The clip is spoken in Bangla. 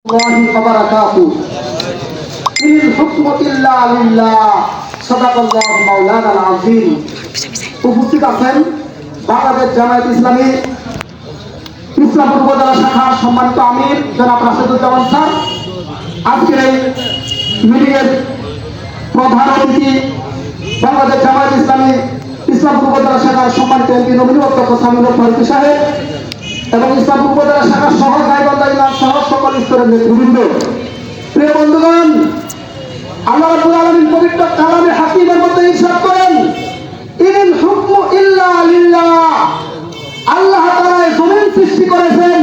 الله وبركاته إن الحكم إلا لله صدق الله مولانا العظيم উপস্থিত আছেন বাংলাদেশ জামায়াত ইসলামী ইসলামপুর উপজেলা শাখার সম্মানিত আমির জনাব রাশেদুজ্জামান স্যার, আজকের এই মিটিংয়ের প্রধান অতিথি বাংলাদেশ জামায়াত ইসলামী ইসলামপুর উপজেলা শাখার সম্মানিত এমপি নবীন অধ্যক্ষ সামিউল ফারুকী সাহেব এবং ইসলামপুর উপজেলা শাখার সহ গাইবান্ধা ইউনিয়ন সহ সকল স্তরের নেতৃবৃন্দ, প্রিয় বন্ধুগণ, আল্লাহ রাব্বুল আলামিন পবিত্র কালামে হাকিমের মধ্যে ইরশাদ করেন, ইনিল হুকমু ইল্লা লিল্লাহ। আল্লাহ তাআলা জমিন সৃষ্টি করেছেন,